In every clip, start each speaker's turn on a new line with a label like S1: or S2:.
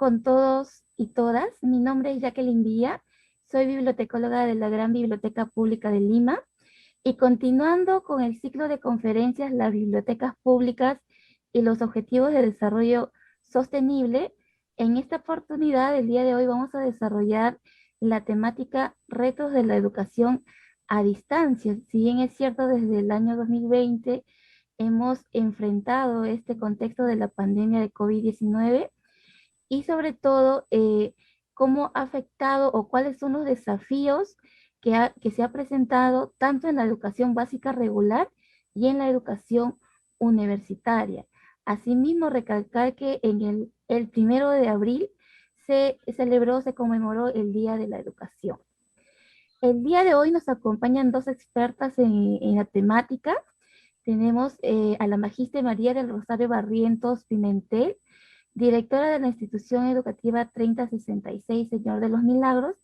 S1: con todos y todas. Mi nombre es Jacqueline Villa, soy bibliotecóloga de la Gran Biblioteca Pública de Lima y continuando con el ciclo de conferencias Las bibliotecas públicas y los objetivos de desarrollo sostenible, en esta oportunidad, el día de hoy, vamos a desarrollar la temática Retos de la educación a distancia. Si bien es cierto, desde el año 2020 hemos enfrentado este contexto de la pandemia de COVID-19 y sobre todo cómo ha afectado o cuáles son los desafíos que se ha presentado tanto en la educación básica regular y en la educación universitaria. Asimismo, recalcar que en el 1 de abril se celebró, se conmemoró el Día de la Educación. El día de hoy nos acompañan dos expertas en la temática. Tenemos a la magíster María del Rosario Barrientos Pimentel, directora de la institución educativa 3066 Señor de los Milagros,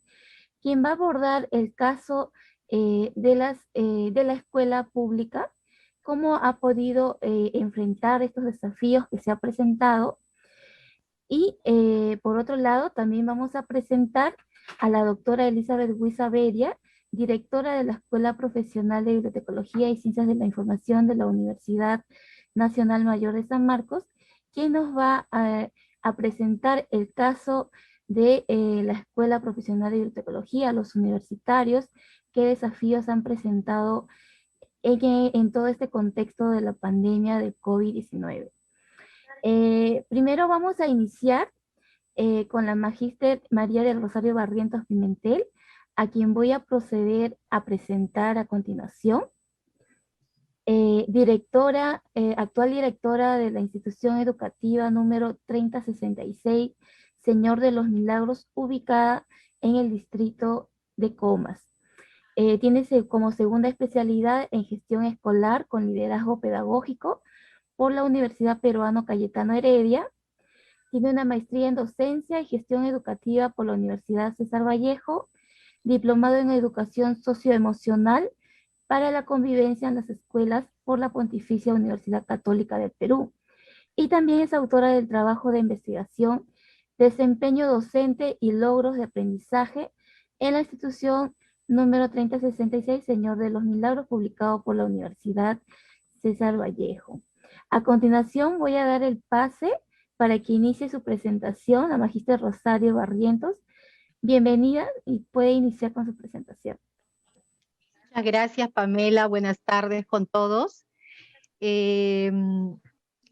S1: quien va a abordar el caso de la escuela pública, cómo ha podido enfrentar estos desafíos que se ha presentado. Y por otro lado, también vamos a presentar a la doctora Elizabeth Huiza Beria, directora de la Escuela Profesional de Bibliotecología y Ciencias de la Información de la Universidad Nacional Mayor de San Marcos, quien nos va a presentar el caso de la Escuela Profesional de Bibliotecología, los universitarios, qué desafíos han presentado en todo este contexto de la pandemia de COVID-19. Primero vamos a iniciar con la magíster María del Rosario Barrientos Pimentel, a quien voy a proceder a presentar a continuación. Actual directora de la institución educativa número 3066, Señor de los Milagros, ubicada en el distrito de Comas. Tiene como segunda especialidad en gestión escolar con liderazgo pedagógico por la Universidad Peruano Cayetano Heredia. Tiene una maestría en docencia y gestión educativa por la Universidad César Vallejo, diplomado en educación socioemocional para la convivencia en las escuelas por la Pontificia Universidad Católica del Perú. Y también es autora del trabajo de investigación, desempeño docente y logros de aprendizaje en la institución número 3066, Señor de los Milagros, publicado por la Universidad César Vallejo. A continuación voy a dar el pase para que inicie su presentación a magíster Rosario Barrientos. Bienvenida y puede iniciar con su presentación.
S2: Muchas gracias, Pamela. Buenas tardes con todos.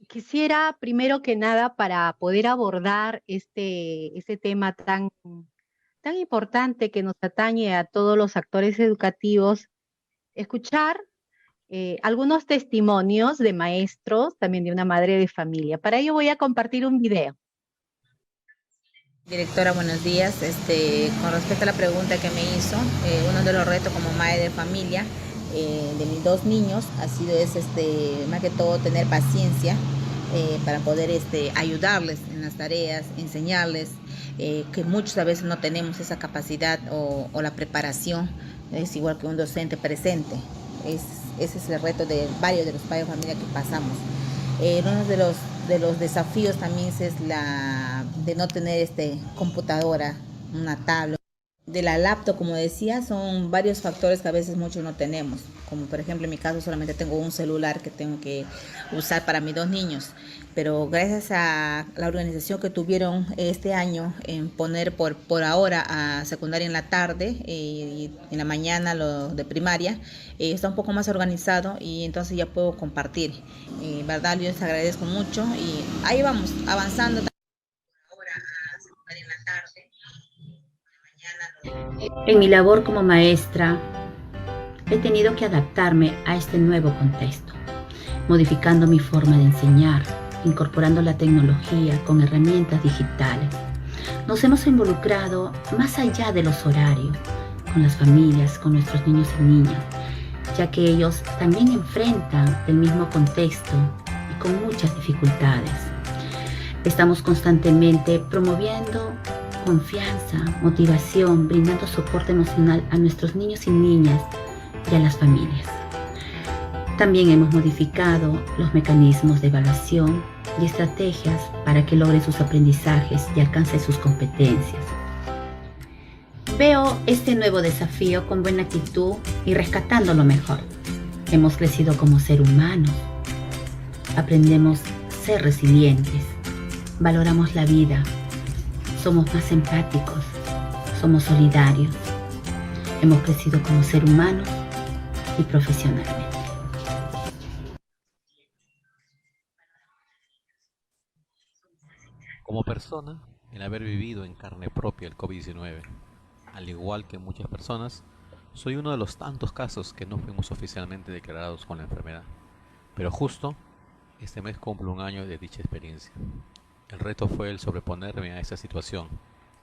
S2: Quisiera, primero que nada, para poder abordar este tema tan importante que nos atañe a todos los actores educativos, escuchar algunos testimonios de maestros, también de una madre de familia. Para ello voy a compartir un video.
S3: Directora, buenos días. Con respecto a la pregunta que me hizo, uno de los retos como madre de familia de mis dos niños ha sido más que todo tener paciencia para poder ayudarles en las tareas, enseñarles, que muchas veces no tenemos esa capacidad o la preparación. Es igual que un docente presente. Ese es el reto de varios de los padres de familia que pasamos. Uno de los desafíos también es de no tener computadora, una tablet. De la laptop, como decía, son varios factores que a veces muchos no tenemos. Como por ejemplo en mi caso solamente tengo un celular que tengo que usar para mis dos niños. Pero gracias a la organización que tuvieron este año en poner por ahora a secundaria en la tarde y en la mañana lo de primaria, está un poco más organizado y entonces ya puedo compartir. Verdad, yo les agradezco mucho y ahí vamos avanzando. Ahora a secundaria en la tarde.
S4: En mi labor como maestra, he tenido que adaptarme a este nuevo contexto, modificando mi forma de enseñar, incorporando la tecnología con herramientas digitales. Nos hemos involucrado más allá de los horarios, con las familias, con nuestros niños y niñas, ya que ellos también enfrentan el mismo contexto y con muchas dificultades. Estamos constantemente promoviendo confianza, motivación, brindando soporte emocional a nuestros niños y niñas y a las familias. También hemos modificado los mecanismos de evaluación y estrategias para que logre sus aprendizajes y alcance sus competencias. Veo este nuevo desafío con buena actitud y rescatando lo mejor. Hemos crecido como seres humanos, aprendemos a ser resilientes, valoramos la vida, somos más empáticos, somos solidarios. Hemos crecido como seres humanos y profesionalmente.
S5: Como persona, el haber vivido en carne propia el COVID-19, al igual que muchas personas, soy uno de los tantos casos que no fuimos oficialmente declarados con la enfermedad. Pero justo este mes cumplo un año de dicha experiencia. El reto fue el sobreponerme a esa situación,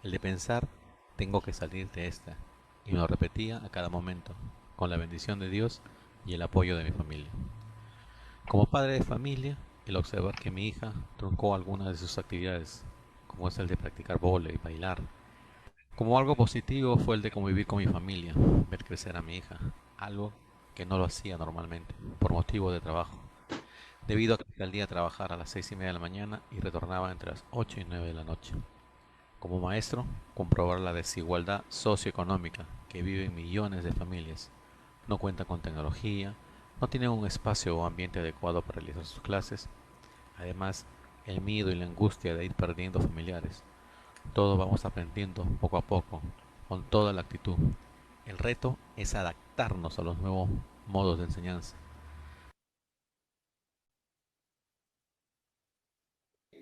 S5: el de pensar, tengo que salir de esta, y me lo repetía a cada momento, con la bendición de Dios y el apoyo de mi familia. Como padre de familia, el observar que mi hija truncó algunas de sus actividades, como es el de practicar vóley y bailar. Como algo positivo fue el de convivir con mi familia, ver crecer a mi hija, algo que no lo hacía normalmente, por motivo de trabajo, debido a que salía a trabajar a las 6:30 de la mañana y retornaba entre las 8 y 9 de la noche. Como maestro, comprobar la desigualdad socioeconómica que viven millones de familias. No cuentan con tecnología, no tienen un espacio o ambiente adecuado para realizar sus clases. Además, el miedo y la angustia de ir perdiendo familiares. Todos vamos aprendiendo poco a poco, con toda la actitud. El reto es adaptarnos a los nuevos modos de enseñanza.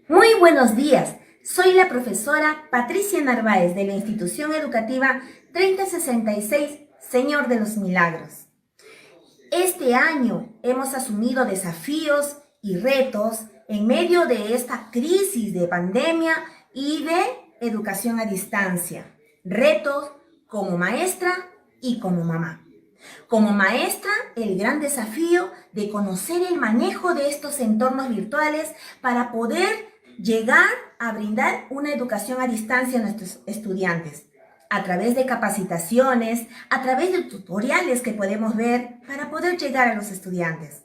S6: Muy buenos días, soy la profesora Patricia Narváez de la institución educativa 3066, Señor de los Milagros. Este año hemos asumido desafíos y retos en medio de esta crisis de pandemia y de educación a distancia. Retos como maestra y como mamá. Como maestra, el gran desafío de conocer el manejo de estos entornos virtuales para poder llegar a brindar una educación a distancia a nuestros estudiantes, a través de capacitaciones, a través de tutoriales que podemos ver para poder llegar a los estudiantes.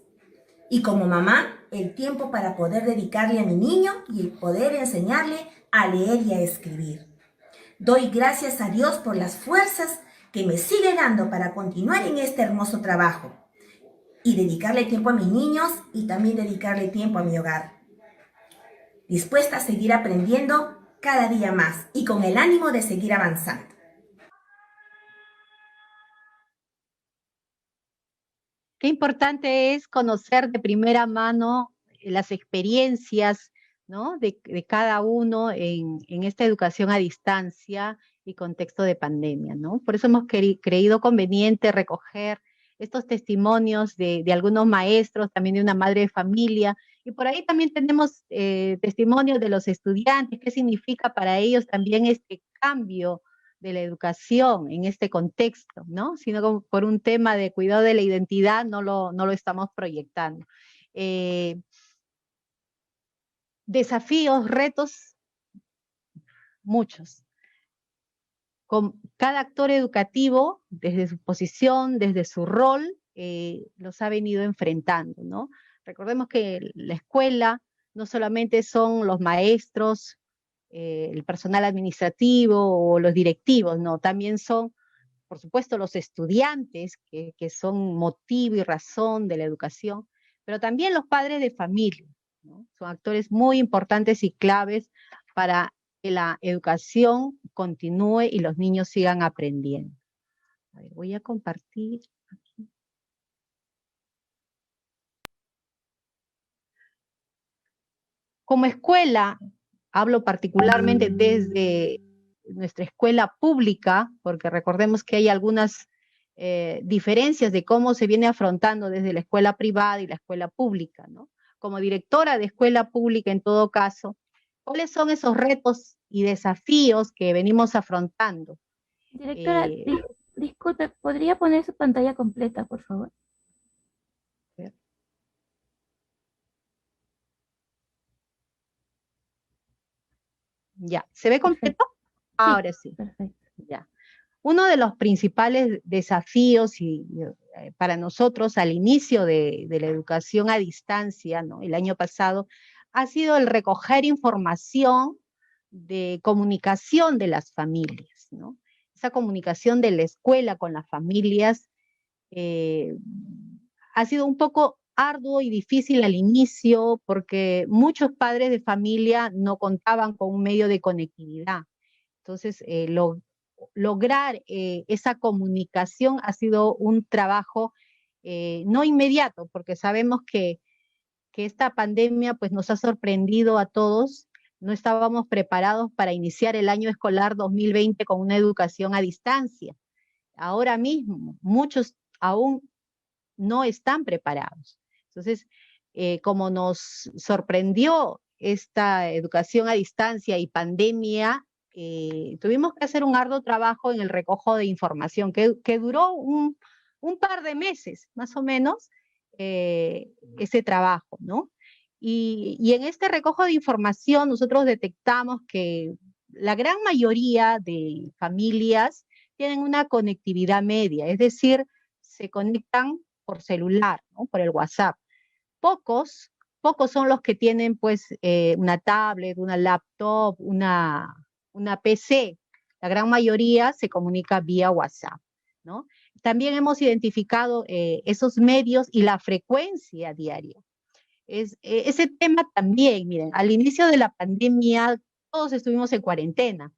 S6: Y como mamá, el tiempo para poder dedicarle a mi niño y el poder enseñarle a leer y a escribir. Doy gracias a Dios por las fuerzas que me sigue dando para continuar en este hermoso trabajo y dedicarle tiempo a mis niños y también dedicarle tiempo a mi hogar. Dispuesta a seguir aprendiendo cada día más y con el ánimo de seguir avanzando.
S2: Qué importante es conocer de primera mano las experiencias, ¿no?, de cada uno en esta educación a distancia y contexto de pandemia, ¿no? Por eso hemos creído conveniente recoger estos testimonios de algunos maestros, también de una madre de familia, y por ahí también tenemos testimonios de los estudiantes, qué significa para ellos también este cambio de la educación en este contexto, ¿no? Sino como por un tema de cuidado de la identidad no lo estamos proyectando. Desafíos, retos, muchos. Con cada actor educativo, desde su posición, desde su rol, los ha venido enfrentando, ¿no? Recordemos que la escuela no solamente son los maestros, el personal administrativo o los directivos, no, también son, por supuesto, los estudiantes, que son motivo y razón de la educación, pero también los padres de familia, ¿no? Son actores muy importantes y claves para que la educación continúe y los niños sigan aprendiendo. A ver, voy a compartir aquí. Como escuela, hablo particularmente desde nuestra escuela pública, porque recordemos que hay algunas diferencias de cómo se viene afrontando desde la escuela privada y la escuela pública, ¿no? Como directora de escuela pública, en todo caso, ¿cuáles son esos retos y desafíos que venimos afrontando?
S1: Directora, disculpe, ¿podría poner su pantalla completa, por favor?
S2: Ya, ¿se ve completo? Ahora sí.
S1: Perfecto.
S2: Ya. Uno de los principales desafíos para nosotros al inicio de la educación a distancia, ¿no?, el año pasado, ha sido el recoger información de comunicación de las familias, ¿no? Esa comunicación de la escuela con las familias ha sido un poco arduo y difícil al inicio porque muchos padres de familia no contaban con un medio de conectividad. Entonces, lograr esa comunicación ha sido un trabajo no inmediato, porque sabemos que esta pandemia pues, nos ha sorprendido a todos. No estábamos preparados para iniciar el año escolar 2020 con una educación a distancia. Ahora mismo, muchos aún no están preparados. Entonces, como nos sorprendió esta educación a distancia y pandemia, tuvimos que hacer un arduo trabajo en el recojo de información, que duró un par de meses, más o menos, ese trabajo, ¿no? Y en este recojo de información nosotros detectamos que la gran mayoría de familias tienen una conectividad media, es decir, se conectan por celular, ¿no? Por el WhatsApp. Pocos son los que tienen pues una tablet, una laptop, una PC. La gran mayoría se comunica vía WhatsApp, ¿no? También hemos identificado esos medios y la frecuencia diaria. Ese tema también, miren, al inicio de la pandemia todos estuvimos en cuarentena.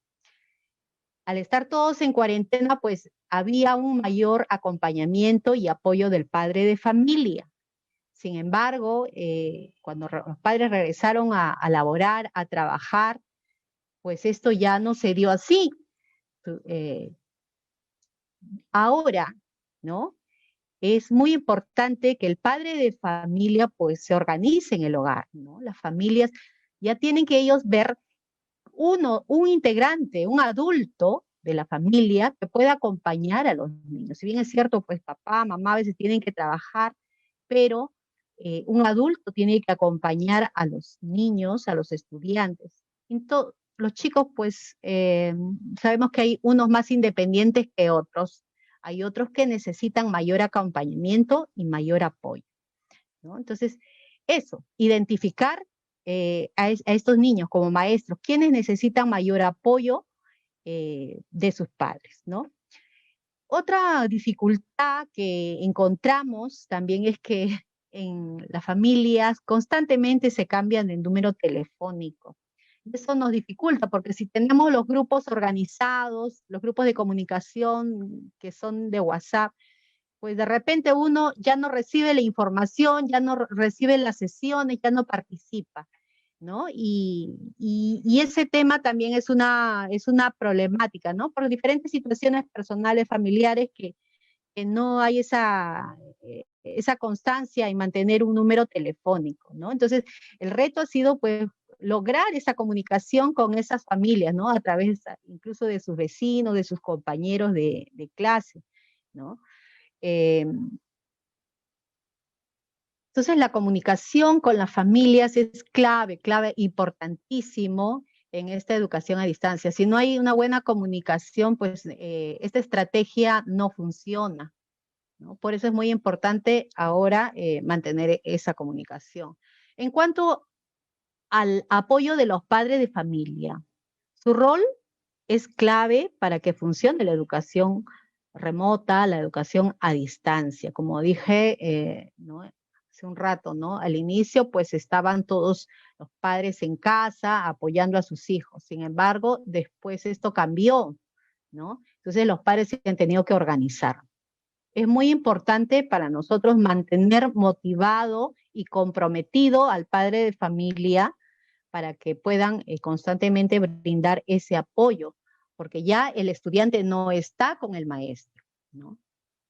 S2: Al estar todos en cuarentena, pues había un mayor acompañamiento y apoyo del padre de familia. Sin embargo, cuando los padres regresaron a laborar, a trabajar, pues esto ya no se dio así. Ahora, ¿no? Es muy importante que el padre de familia pues se organice en el hogar, ¿no? Las familias ya tienen que ellos ver un integrante, un adulto de la familia que pueda acompañar a los niños. Si bien es cierto, pues papá, mamá a veces tienen que trabajar, pero un adulto tiene que acompañar a los niños, a los estudiantes. Los chicos, pues, sabemos que hay unos más independientes que otros. Hay otros que necesitan mayor acompañamiento y mayor apoyo, ¿no? Entonces, eso, identificar a estos niños como maestros, quienes necesitan mayor apoyo de sus padres, ¿no? Otra dificultad que encontramos también es que en las familias constantemente se cambian de número telefónico. Eso nos dificulta porque si tenemos los grupos organizados, los grupos de comunicación que son de WhatsApp, pues de repente uno ya no recibe la información, ya no recibe las sesiones, ya no participa, ¿no? Y ese tema también es una problemática, ¿no? Por diferentes situaciones personales, familiares, que no hay esa constancia en mantener un número telefónico, ¿no? Entonces, el reto ha sido, pues, lograr esa comunicación con esas familias, ¿no? A través incluso de sus vecinos, de sus compañeros de clase, ¿no? Entonces, la comunicación con las familias es clave, importantísimo en esta educación a distancia. Si no hay una buena comunicación, pues esta estrategia no funciona, ¿no? Por eso es muy importante ahora mantener esa comunicación. En cuanto al apoyo de los padres de familia, su rol es clave para que funcione la educación remota, la educación a distancia. Como dije, ¿no? Hace un rato, ¿no? Al inicio, pues estaban todos los padres en casa apoyando a sus hijos. Sin embargo, después esto cambió, ¿no? Entonces los padres se han tenido que organizar. Es muy importante para nosotros mantener motivado y comprometido al padre de familia para que puedan constantemente brindar ese apoyo, porque ya el estudiante no está con el maestro, ¿no?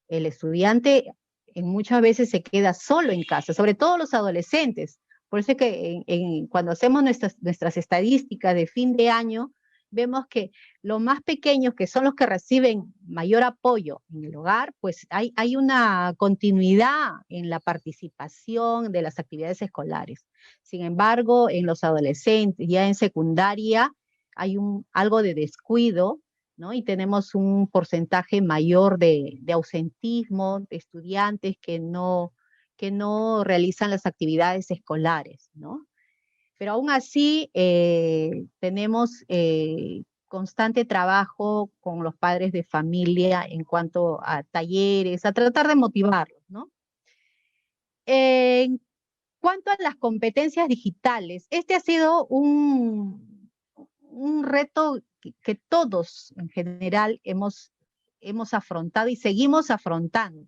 S2: El estudiante muchas veces se queda solo en casa, sobre todo los adolescentes. Por eso es que cuando hacemos nuestras estadísticas de fin de año, vemos que los más pequeños, que son los que reciben mayor apoyo en el hogar, pues hay una continuidad en la participación de las actividades escolares. Sin embargo, en los adolescentes, ya en secundaria, hay algo de descuido, ¿no? Y tenemos un porcentaje mayor de ausentismo, de estudiantes que no realizan las actividades escolares, ¿no? Pero aún así tenemos constante trabajo con los padres de familia en cuanto a talleres, a tratar de motivarlos, ¿no? En cuanto a las competencias digitales, este ha sido un reto que todos en general hemos afrontado y seguimos afrontando,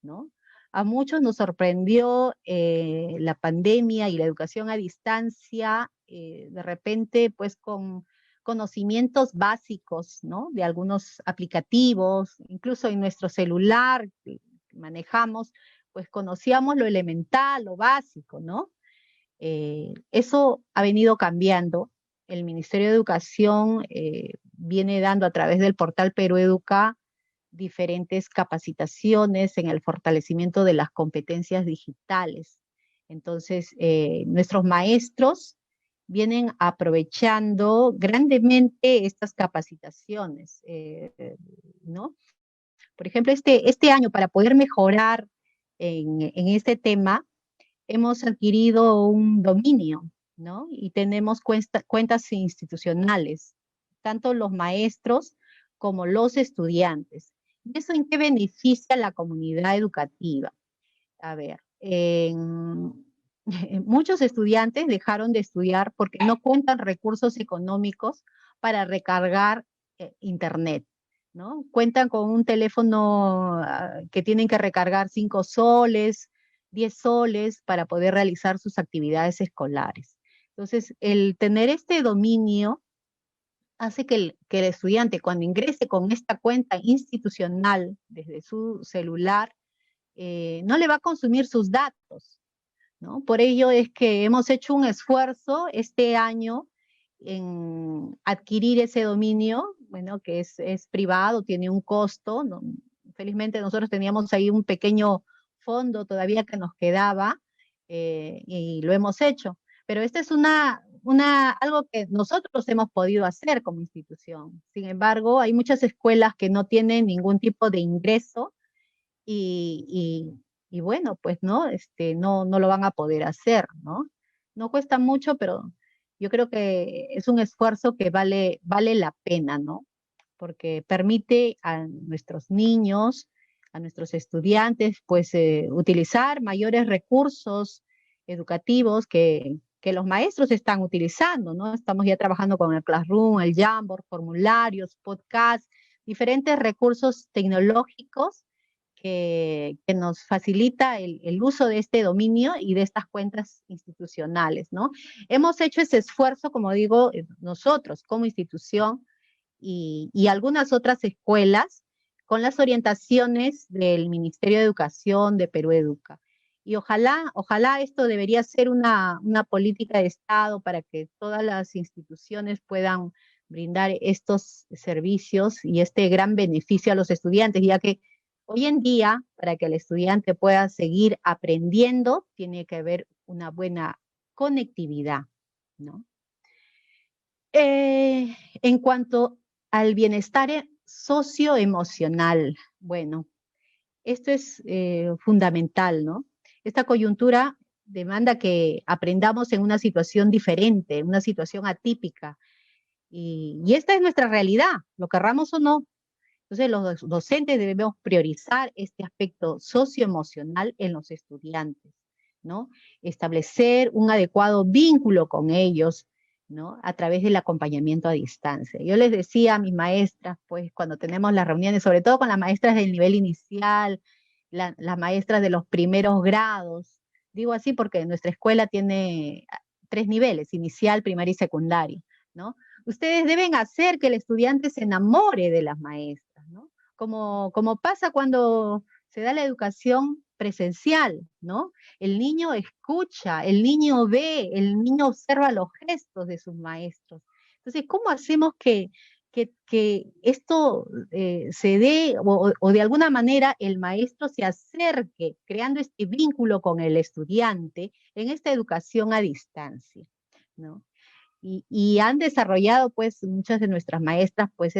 S2: ¿no? A muchos nos sorprendió la pandemia y la educación a distancia, de repente, pues con conocimientos básicos, ¿no? De algunos aplicativos, incluso en nuestro celular que manejamos, pues conocíamos lo elemental, lo básico, ¿no? Eso ha venido cambiando. El Ministerio de Educación viene dando a través del portal Perú Educa diferentes capacitaciones en el fortalecimiento de las competencias digitales. Entonces, nuestros maestros vienen aprovechando grandemente estas capacitaciones, ¿no? Por ejemplo, este año, para poder mejorar en este tema, hemos adquirido un dominio, ¿no? Y tenemos cuentas institucionales, tanto los maestros como los estudiantes. ¿Y eso en qué beneficia a la comunidad educativa? A ver, muchos estudiantes dejaron de estudiar porque no cuentan recursos económicos para recargar internet, ¿no? Cuentan con un teléfono que tienen que recargar 5 soles, 10 soles para poder realizar sus actividades escolares. Entonces, el tener este dominio hace que el estudiante, cuando ingrese con esta cuenta institucional desde su celular, no le va a consumir sus datos, ¿no? Por ello es que hemos hecho un esfuerzo este año en adquirir ese dominio, bueno, que es privado, tiene un costo, ¿no? Felizmente nosotros teníamos ahí un pequeño fondo todavía que nos quedaba y lo hemos hecho. Pero esta es algo que nosotros hemos podido hacer como institución. Sin embargo, hay muchas escuelas que no tienen ningún tipo de ingreso y bueno, pues no lo van a poder hacer, ¿no? No cuesta mucho, pero yo creo que es un esfuerzo que vale la pena, ¿no? Porque permite a nuestros niños, a nuestros estudiantes, pues utilizar mayores recursos educativos que los maestros están utilizando, ¿no? Estamos ya trabajando con el Classroom, el Jamboard, formularios, podcasts, diferentes recursos tecnológicos que nos facilita el uso de este dominio y de estas cuentas institucionales, ¿no? Hemos hecho ese esfuerzo, como digo, nosotros como institución y algunas otras escuelas con las orientaciones del Ministerio de Educación de Perú Educa. Y ojalá esto debería ser una política de Estado para que todas las instituciones puedan brindar estos servicios y este gran beneficio a los estudiantes, ya que hoy en día, para que el estudiante pueda seguir aprendiendo, tiene que haber una buena conectividad, ¿no? En cuanto al bienestar socioemocional, bueno, esto es fundamental, ¿no? Esta coyuntura demanda que aprendamos en una situación diferente, una situación atípica, y esta es nuestra realidad, lo querramos o no. Entonces, los docentes debemos priorizar este aspecto socioemocional en los estudiantes, ¿no? Establecer un adecuado vínculo con ellos, ¿no? A través del acompañamiento a distancia. Yo les decía a mis maestras, pues, cuando tenemos las reuniones, sobre todo con las maestras del nivel inicial, las maestras de los primeros grados, digo así porque nuestra escuela tiene 3 niveles, inicial, primaria y secundaria, ¿no? Ustedes deben hacer que el estudiante se enamore de las maestras, ¿no? Como pasa cuando se da la educación presencial, ¿no? El niño escucha, el niño ve, el niño observa los gestos de sus maestros. Entonces, ¿cómo hacemos que esto se dé o de alguna manera el maestro se acerque creando este vínculo con el estudiante en esta educación a distancia, ¿no? Y han desarrollado, pues, muchas de nuestras maestras, pues,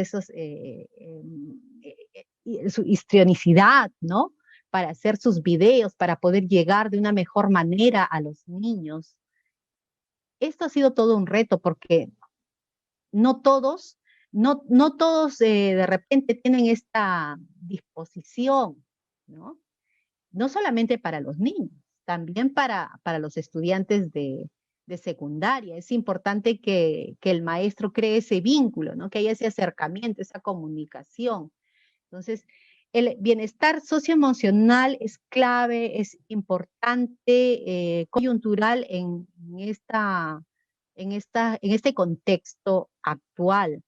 S2: su histrionicidad, ¿no? Para hacer sus videos, para poder llegar de una mejor manera a los niños. esto ha sido todo un reto porque no todos, no todos de repente tienen esta disposición, ¿no? No solamente para los niños, también para los estudiantes de secundaria. Es importante que el maestro cree ese vínculo, ¿no? Que haya ese acercamiento, esa comunicación. Entonces, el bienestar socioemocional es clave, es importante, coyuntural en este contexto actual,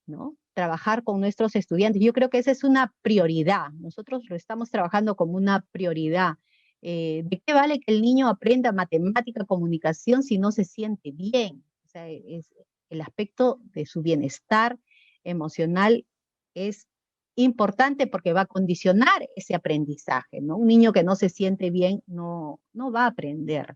S2: ¿no? Trabajar con nuestros estudiantes. Yo creo que esa es una prioridad. Nosotros lo estamos trabajando como una prioridad. ¿De qué vale que el niño aprenda matemática, comunicación si no se siente bien? O sea, el aspecto de su bienestar emocional es importante porque va a condicionar ese aprendizaje, ¿no? Un niño que no se siente bien no va a aprender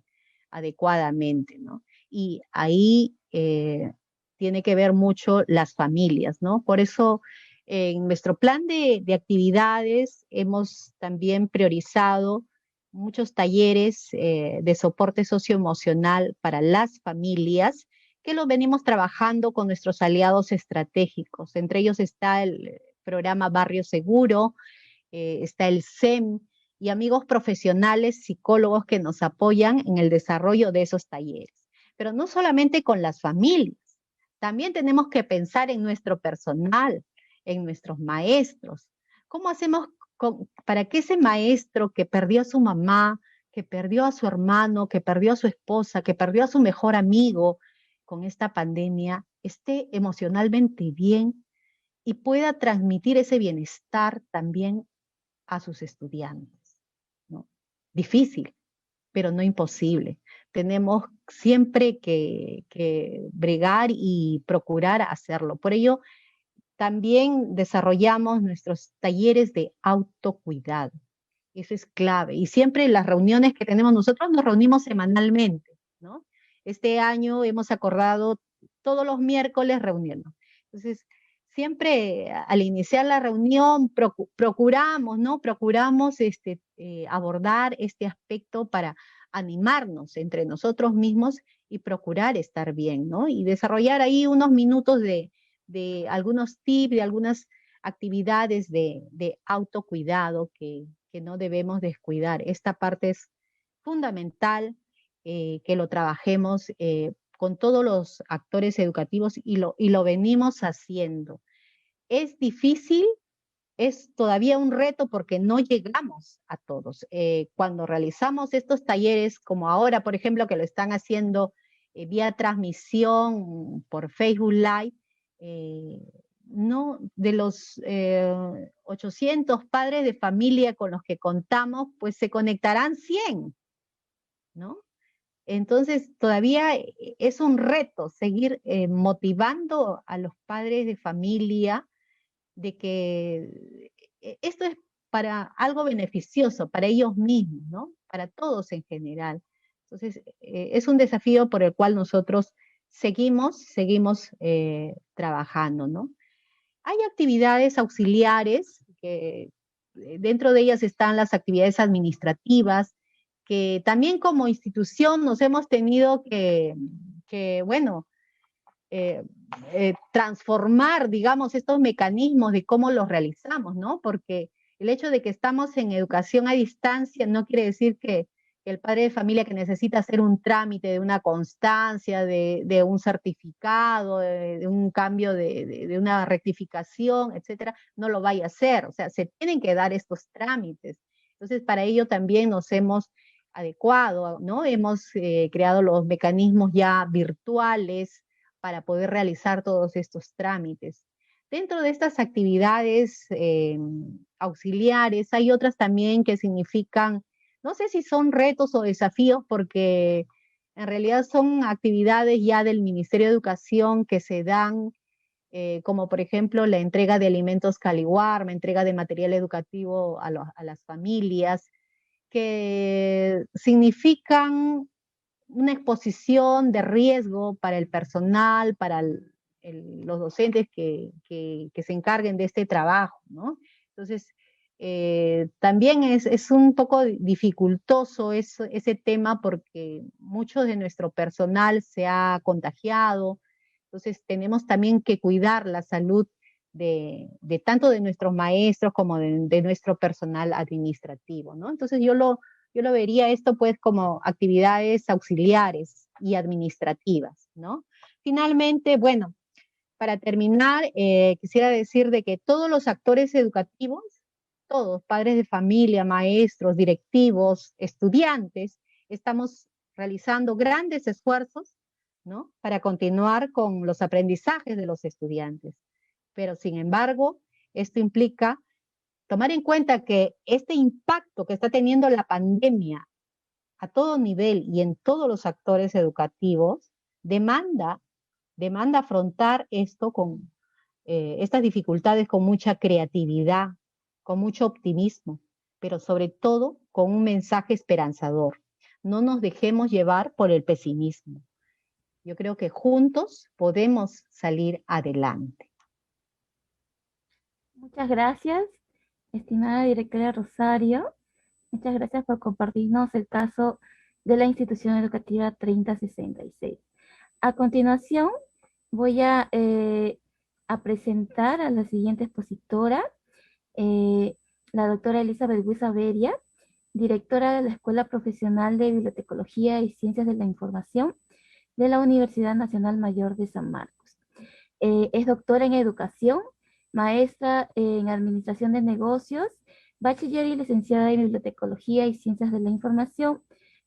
S2: adecuadamente, ¿no? Y ahí tiene que ver mucho las familias, ¿no? Por eso en nuestro plan de actividades hemos también priorizado muchos talleres de soporte socioemocional para las familias, que lo venimos trabajando con nuestros aliados estratégicos. Entre ellos está el programa Barrio Seguro, está el SEM y amigos profesionales, psicólogos que nos apoyan en el desarrollo de esos talleres. Pero no solamente con las familias, también tenemos que pensar en nuestro personal, en nuestros maestros. ¿Cómo hacemos para que ese maestro que perdió a su mamá, que perdió a su hermano, que perdió a su esposa, que perdió a su mejor amigo con esta pandemia, esté emocionalmente bien y pueda transmitir ese bienestar también a sus estudiantes, ¿no? Difícil, pero no imposible. Tenemos siempre que bregar y procurar hacerlo. Por ello, también desarrollamos nuestros talleres de autocuidado. Eso es clave. Y siempre las reuniones que tenemos nosotros nos reunimos semanalmente, ¿no? Este año hemos acordado todos los miércoles reunirnos. Entonces, siempre al iniciar la reunión procuramos, ¿no? Procuramos abordar este aspecto para animarnos entre nosotros mismos y procurar estar bien, ¿no? Y desarrollar ahí unos minutos de algunos tips, de algunas actividades de autocuidado que no debemos descuidar. Esta parte es fundamental, que lo trabajemos con todos los actores educativos y lo venimos haciendo. Es difícil, es todavía un reto porque no llegamos a todos. Cuando realizamos estos talleres, como ahora, por ejemplo, que lo están haciendo vía transmisión por Facebook Live, no, de los 800 padres de familia con los que contamos, pues se conectarán 100, ¿no? Entonces, todavía es un reto seguir motivando a los padres de familia de que esto es para algo beneficioso, para ellos mismos, ¿no? Para todos en general. Entonces, es un desafío por el cual nosotros seguimos trabajando, ¿no? Hay actividades auxiliares, que dentro de ellas están las actividades administrativas, que también como institución nos hemos tenido bueno, transformar, digamos, estos mecanismos de cómo los realizamos, ¿no? Porque el hecho de que estamos en educación a distancia no quiere decir que el padre de familia que necesita hacer un trámite de una constancia, de un certificado, de un cambio, de una rectificación, etcétera, no lo vaya a hacer. O sea, se tienen que dar estos trámites. Entonces, para ello también nos hemos adecuado, ¿no? Hemos creado los mecanismos ya virtuales para poder realizar todos estos trámites. Dentro de estas actividades auxiliares hay otras también que significan, no sé si son retos o desafíos, porque en realidad son actividades ya del Ministerio de Educación que se dan, como por ejemplo la entrega de alimentos Caliwarma, entrega de material educativo a las familias, que significan una exposición de riesgo para el personal, para los docentes que se encarguen de este trabajo, ¿no? Entonces, También es un poco dificultoso ese tema porque mucho de nuestro personal se ha contagiado, entonces tenemos también que cuidar la salud de tanto de nuestros maestros como de nuestro personal administrativo, ¿no? Entonces yo lo vería esto pues como actividades auxiliares y administrativas, ¿no? Finalmente, bueno, para terminar, quisiera decir de que todos los actores educativos, todos, padres de familia, maestros, directivos, estudiantes, estamos realizando grandes esfuerzos, ¿no? Para continuar con los aprendizajes de los estudiantes. Pero sin embargo, esto implica tomar en cuenta que este impacto que está teniendo la pandemia a todo nivel y en todos los actores educativos demanda afrontar esto con estas dificultades con mucha creatividad, con mucho optimismo, pero sobre todo con un mensaje esperanzador. No nos dejemos llevar por el pesimismo. Yo creo que juntos podemos salir adelante.
S1: Muchas gracias, estimada directora Rosario. Muchas gracias por compartirnos el caso de la institución educativa 3066. A continuación, voy a presentar a la siguiente expositora, la doctora Elizabeth Huizaveria, directora de la Escuela Profesional de Bibliotecología y Ciencias de la Información de la Universidad Nacional Mayor de San Marcos. Es doctora en Educación, maestra en Administración de Negocios, bachiller y licenciada en Bibliotecología y Ciencias de la Información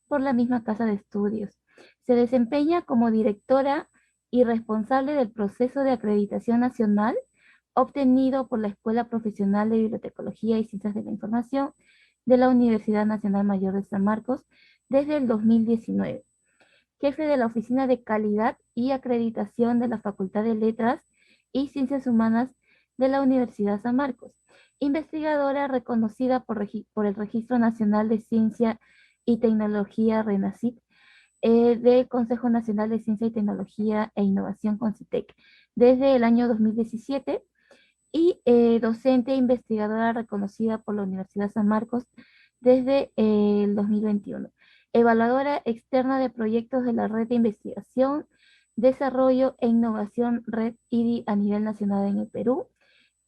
S1: por la misma casa de estudios. Se desempeña como directora y responsable del proceso de acreditación nacional obtenido por la Escuela Profesional de Bibliotecología y Ciencias de la Información de la Universidad Nacional Mayor de San Marcos desde el 2019. Jefe de la Oficina de Calidad y Acreditación de la Facultad de Letras y Ciencias Humanas de la Universidad San Marcos. Investigadora reconocida por el Registro Nacional de Ciencia y Tecnología RENACYT, del Consejo Nacional de Ciencia y Tecnología e Innovación CONCITEC desde el año 2017 y docente e investigadora reconocida por la Universidad San Marcos desde el 2021. Evaluadora externa de proyectos de la Red de Investigación, Desarrollo e Innovación Red IDI a nivel nacional en el Perú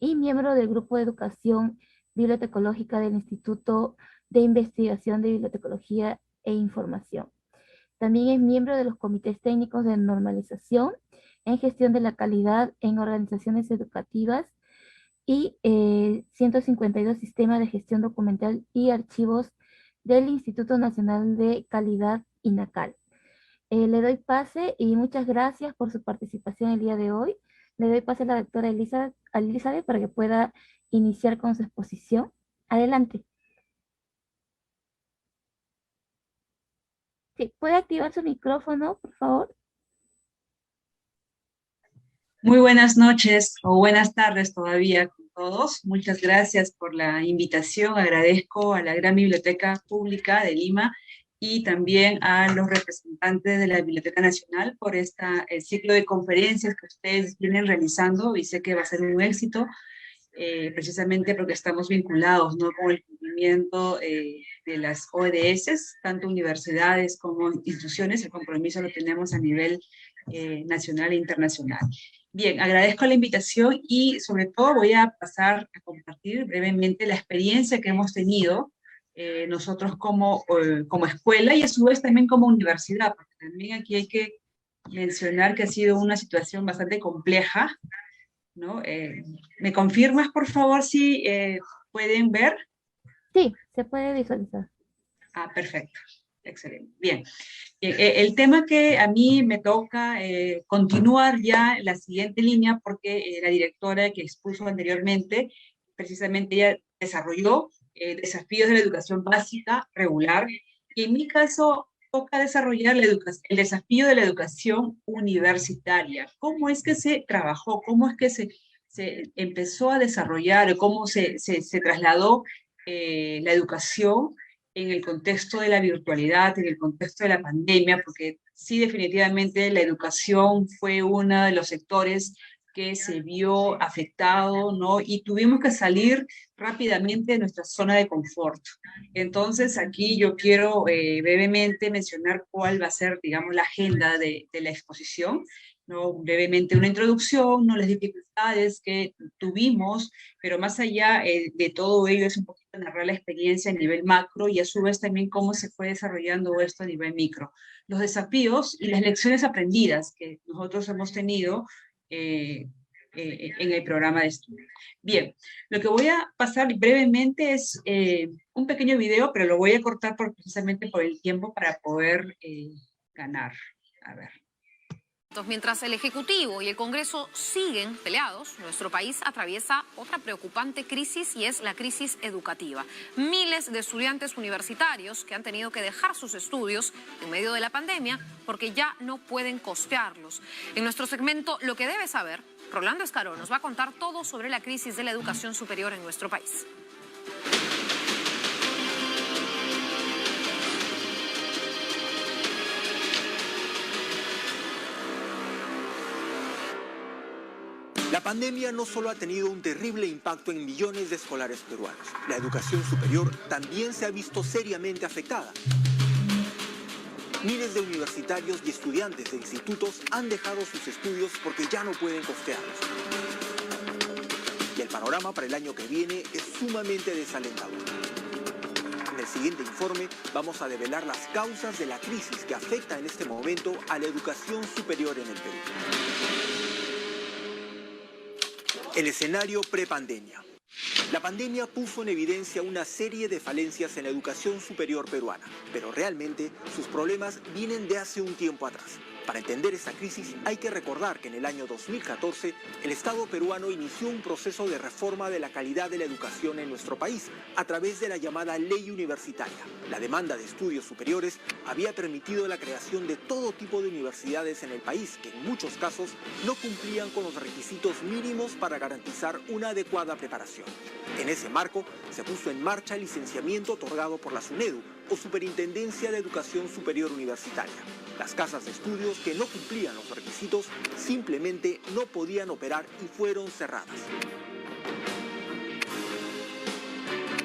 S1: y miembro del Grupo de Educación Bibliotecológica del Instituto de Investigación de Bibliotecología e Información. También es miembro de los comités técnicos de normalización en gestión de la calidad en organizaciones educativas y 152 sistemas de gestión documental y archivos del Instituto Nacional de Calidad, INACAL. Le doy pase y muchas gracias por su participación el día de hoy. Le doy pase a la doctora Elizabeth para que pueda iniciar con su exposición. Adelante. Sí, ¿puede activar su micrófono, por favor?
S7: Muy buenas noches o buenas tardes todavía con todos. Muchas gracias por la invitación. Agradezco a la Gran Biblioteca Pública de Lima y también a los representantes de la Biblioteca Nacional por el ciclo de conferencias que ustedes vienen realizando y sé que va a ser un éxito, precisamente porque estamos vinculados, ¿no?, con el cumplimiento de las ODS, tanto universidades como instituciones. El compromiso lo tenemos a nivel nacional e internacional. Bien, agradezco la invitación y sobre todo voy a pasar a compartir brevemente la experiencia que hemos tenido nosotros como escuela y a su vez también como universidad, porque también aquí hay que mencionar que ha sido una situación bastante compleja, ¿no? ¿Me confirmas, por favor, si pueden ver?
S1: Sí, se puede visualizar.
S7: Ah, perfecto. Excelente. Bien. El tema que a mí me toca continuar ya en la siguiente línea, porque la directora que expuso anteriormente, precisamente ella desarrolló desafíos de la educación básica regular, y en mi caso toca desarrollar el desafío de la educación universitaria. ¿Cómo es que se trabajó? ¿Cómo es que se empezó a desarrollar? ¿Cómo se trasladó la educación en el contexto de la virtualidad, en el contexto de la pandemia? Porque sí, definitivamente la educación fue uno de los sectores que se vio afectado, ¿no? Y tuvimos que salir rápidamente de nuestra zona de confort. Entonces, aquí yo quiero brevemente mencionar cuál va a ser, digamos, la agenda de la exposición, ¿no? Brevemente una introducción, ¿no? Las dificultades que tuvimos, pero más allá de todo ello es un poquito narrar la experiencia a nivel macro y a su vez también cómo se fue desarrollando esto a nivel micro. Los desafíos y las lecciones aprendidas que nosotros hemos tenido en el programa de estudio. Bien, lo que voy a pasar brevemente es un pequeño video, pero lo voy a cortar precisamente por el tiempo para poder ganar. A ver.
S8: Mientras el Ejecutivo y el Congreso siguen peleados, nuestro país atraviesa otra preocupante crisis y es la crisis educativa. Miles de estudiantes universitarios que han tenido que dejar sus estudios en medio de la pandemia porque ya no pueden costearlos. En nuestro segmento Lo que debes saber, Rolando Escaró nos va a contar todo sobre la crisis de la educación superior en nuestro país.
S9: La pandemia no solo ha tenido un terrible impacto en millones de escolares peruanos, la educación superior también se ha visto seriamente afectada. Miles de universitarios y estudiantes de institutos han dejado sus estudios porque ya no pueden costearlos. Y el panorama para el año que viene es sumamente desalentador. En el siguiente informe vamos a develar las causas de la crisis que afecta en este momento a la educación superior en el Perú. El escenario prepandemia. La pandemia puso en evidencia una serie de falencias en la educación superior peruana, pero realmente sus problemas vienen de hace un tiempo atrás. Para entender esta crisis hay que recordar que en el año 2014 el Estado peruano inició un proceso de reforma de la calidad de la educación en nuestro país a través de la llamada Ley Universitaria. La demanda de estudios superiores había permitido la creación de todo tipo de universidades en el país que en muchos casos no cumplían con los requisitos mínimos para garantizar una adecuada preparación. En ese marco se puso en marcha el licenciamiento otorgado por la SUNEDU o Superintendencia de Educación Superior Universitaria. Las casas de estudios que no cumplían los requisitos simplemente no podían operar y fueron cerradas.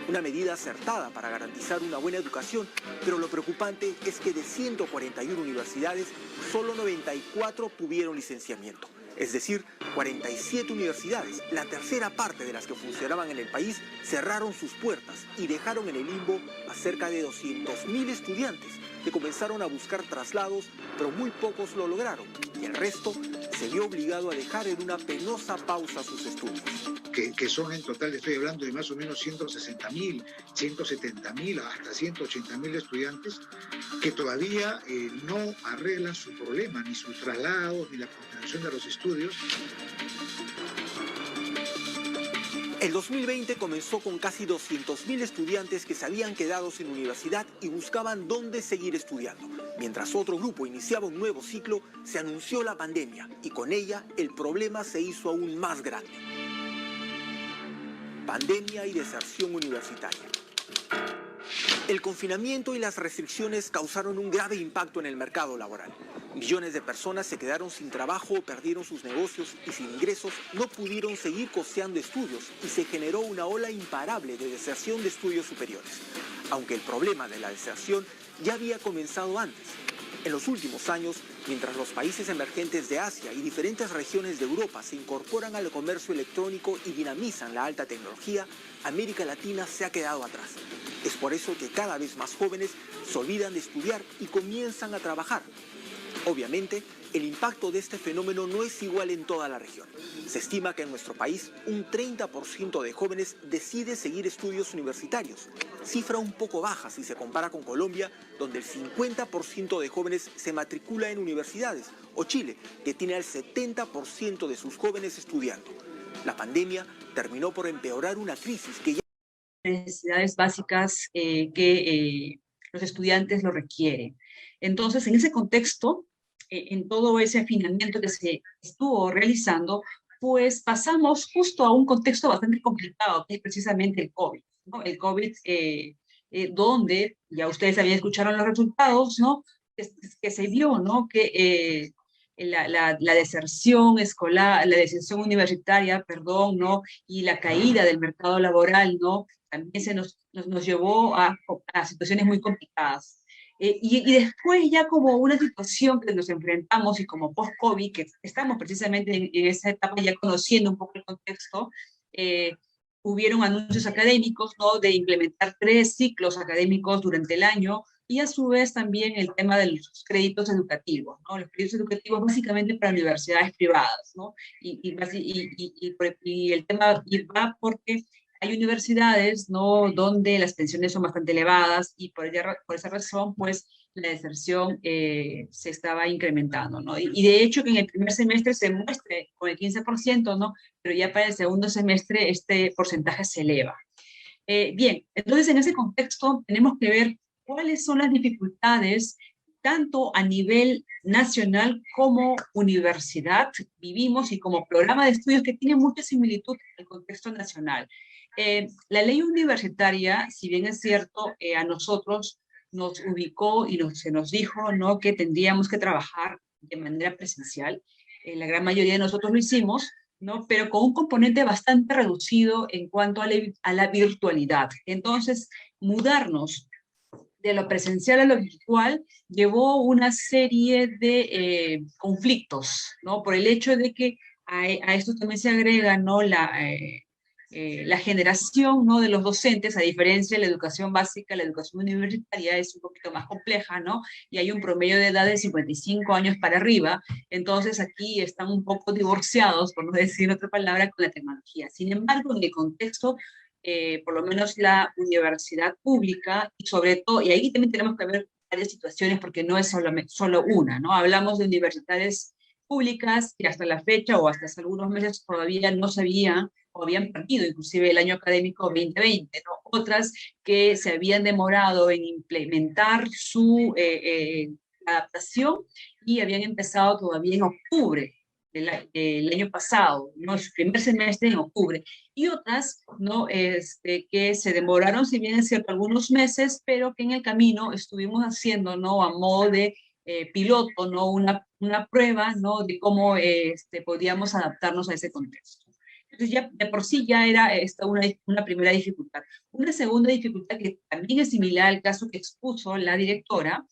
S9: Una medida acertada para garantizar una buena educación, pero lo preocupante es que de 141 universidades, solo 94 tuvieron licenciamiento. Es decir, 47 universidades, la tercera parte de las que funcionaban en el país, cerraron sus puertas y dejaron en el limbo a cerca de 200.000 estudiantes que comenzaron a buscar traslados, pero muy pocos lo lograron. Y el resto se vio obligado a dejar en una penosa pausa sus estudios.
S10: Que son en total, estoy hablando de más o menos 160.000, 170.000, hasta 180.000 estudiantes que todavía no arreglan su problema, ni sus traslados, ni la continuación de los estudios.
S9: El 2020 comenzó con casi 200.000 estudiantes que se habían quedado sin universidad y buscaban dónde seguir estudiando. Mientras otro grupo iniciaba un nuevo ciclo, se anunció la pandemia y con ella el problema se hizo aún más grande. Pandemia y deserción universitaria. El confinamiento y las restricciones causaron un grave impacto en el mercado laboral. Millones de personas se quedaron sin trabajo, perdieron sus negocios y sin ingresos, no pudieron seguir costeando estudios y se generó una ola imparable de deserción de estudios superiores. Aunque el problema de la deserción ya había comenzado antes. En los últimos años, mientras los países emergentes de Asia y diferentes regiones de Europa se incorporan al comercio electrónico y dinamizan la alta tecnología, América Latina se ha quedado atrás. Es por eso que cada vez más jóvenes se olvidan de estudiar y comienzan a trabajar. Obviamente, el impacto de este fenómeno no es igual en toda la región. Se estima que en nuestro país un 30% de jóvenes decide seguir estudios universitarios, cifra un poco baja si se compara con Colombia, donde el 50% de jóvenes se matricula en universidades, o Chile, que tiene al 70% de sus jóvenes estudiando. La pandemia terminó por empeorar una crisis que ya...
S7: Necesidades básicas que los estudiantes lo requieren. Entonces, en ese contexto, en todo ese afinamiento que se estuvo realizando, pues pasamos justo a un contexto bastante complicado, que es precisamente el COVID, ¿no? El COVID, donde ya ustedes también escucharon los resultados, ¿no? Que se vio, ¿no? Que la deserción escolar, la deserción universitaria, perdón, ¿no? Y la caída del mercado laboral, ¿no? También nos llevó a situaciones muy complicadas. Y después ya como una situación que nos enfrentamos y como post-COVID, que estamos precisamente en esa etapa ya conociendo un poco el contexto, hubieron anuncios académicos, ¿no? De implementar 3 ciclos académicos durante el año, y a su vez también el tema de los créditos educativos, ¿no? Los créditos educativos básicamente para universidades privadas, ¿no? Y el tema va porque hay universidades, ¿no? Donde las pensiones son bastante elevadas y por esa razón, pues, la deserción se estaba incrementando, ¿no? Y de hecho que en el primer semestre se muestre con el 15%, ¿no? Pero ya para el segundo semestre este porcentaje se eleva. Bien, entonces en ese contexto tenemos que ver cuáles son las dificultades tanto a nivel nacional como universidad vivimos y como programa de estudios que tiene mucha similitud al contexto nacional. La ley universitaria, si bien es cierto, a nosotros nos ubicó y se nos dijo, ¿no? Que tendríamos que trabajar de manera presencial. La gran mayoría de nosotros lo hicimos, ¿no? Pero con un componente bastante reducido en cuanto a la virtualidad. Entonces, mudarnos de lo presencial a lo virtual llevó una serie de conflictos, ¿no? Por el hecho de que a esto también se agrega, ¿no? La generación, ¿no? De los docentes, a diferencia de la educación básica, la educación universitaria es un poquito más compleja, ¿no? Y hay un promedio de edad de 55 años para arriba, entonces aquí están un poco divorciados, por no decir otra palabra, con la tecnología. Sin embargo, en el contexto, por lo menos la universidad pública, y sobre todo, y ahí también tenemos que ver varias situaciones, porque no es solo una, ¿no? Hablamos de universidades públicas que hasta la fecha o hasta hace algunos meses todavía no sabían o habían perdido inclusive el año académico 2020, ¿no? Otras que se habían demorado en implementar su adaptación y habían empezado todavía en octubre del año pasado, ¿no? Su primer semestre en octubre, y otras, ¿no? Que se demoraron, si bien es cierto, algunos meses, pero que en el camino estuvimos haciendo, ¿no? A modo de piloto, ¿no? Una prueba, ¿no? De cómo podíamos adaptarnos a ese contexto. Entonces ya de por sí ya era una primera dificultad. Una segunda dificultad que también es similar al caso que expuso la directora